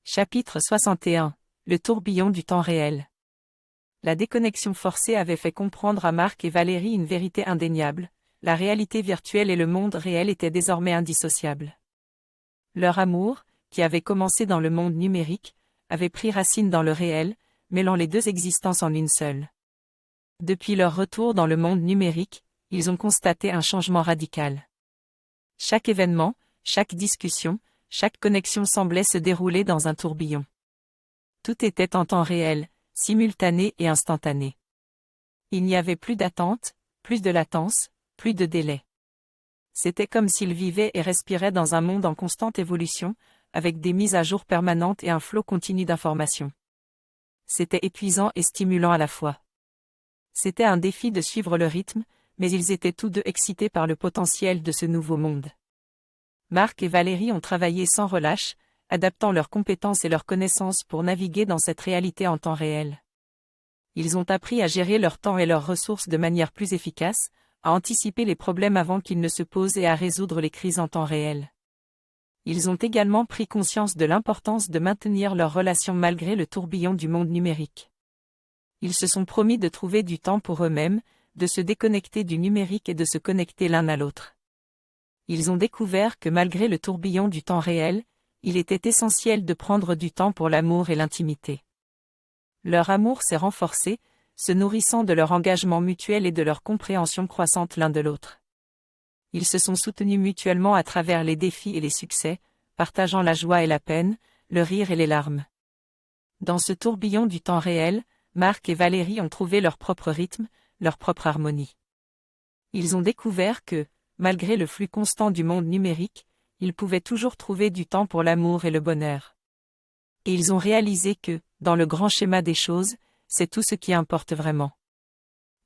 Chapitre 61. Le tourbillon du temps réel. La déconnexion forcée avait fait comprendre à Marc et Valérie une vérité indéniable, la réalité virtuelle et le monde réel étaient désormais indissociables. Leur amour, qui avait commencé dans le monde numérique, avait pris racine dans le réel, mêlant les deux existences en une seule. Depuis leur retour dans le monde numérique, ils ont constaté un changement radical. Chaque événement, chaque discussion, chaque connexion semblait se dérouler dans un tourbillon. Tout était en temps réel, simultané et instantané. Il n'y avait plus d'attente, plus de latence, plus de délai. C'était comme s'ils vivaient et respiraient dans un monde en constante évolution, avec des mises à jour permanentes et un flot continu d'informations. C'était épuisant et stimulant à la fois. C'était un défi de suivre le rythme, mais ils étaient tous deux excités par le potentiel de ce nouveau monde. Marc et Valérie ont travaillé sans relâche, adaptant leurs compétences et leurs connaissances pour naviguer dans cette réalité en temps réel. Ils ont appris à gérer leur temps et leurs ressources de manière plus efficace, à anticiper les problèmes avant qu'ils ne se posent et à résoudre les crises en temps réel. Ils ont également pris conscience de l'importance de maintenir leurs relations malgré le tourbillon du monde numérique. Ils se sont promis de trouver du temps pour eux-mêmes, de se déconnecter du numérique et de se connecter l'un à l'autre. Ils ont découvert que malgré le tourbillon du temps réel, il était essentiel de prendre du temps pour l'amour et l'intimité. Leur amour s'est renforcé, se nourrissant de leur engagement mutuel et de leur compréhension croissante l'un de l'autre. Ils se sont soutenus mutuellement à travers les défis et les succès, partageant la joie et la peine, le rire et les larmes. Dans ce tourbillon du temps réel, Marc et Valérie ont trouvé leur propre rythme, leur propre harmonie. Ils ont découvert que, malgré le flux constant du monde numérique, ils pouvaient toujours trouver du temps pour l'amour et le bonheur. Et ils ont réalisé que, dans le grand schéma des choses, c'est tout ce qui importe vraiment.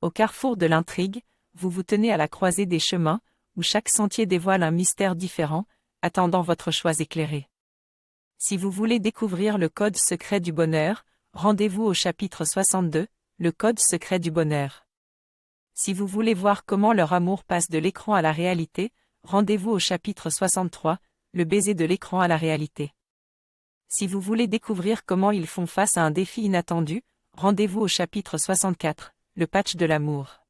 Au carrefour de l'intrigue, vous vous tenez à la croisée des chemins, où chaque sentier dévoile un mystère différent, attendant votre choix éclairé. Si vous voulez découvrir le code secret du bonheur, rendez-vous au chapitre 62, le code secret du bonheur. Si vous voulez voir comment leur amour passe de l'écran à la réalité, rendez-vous au chapitre 63, le baiser de l'écran à la réalité. Si vous voulez découvrir comment ils font face à un défi inattendu, rendez-vous au chapitre 64, le patch de l'amour.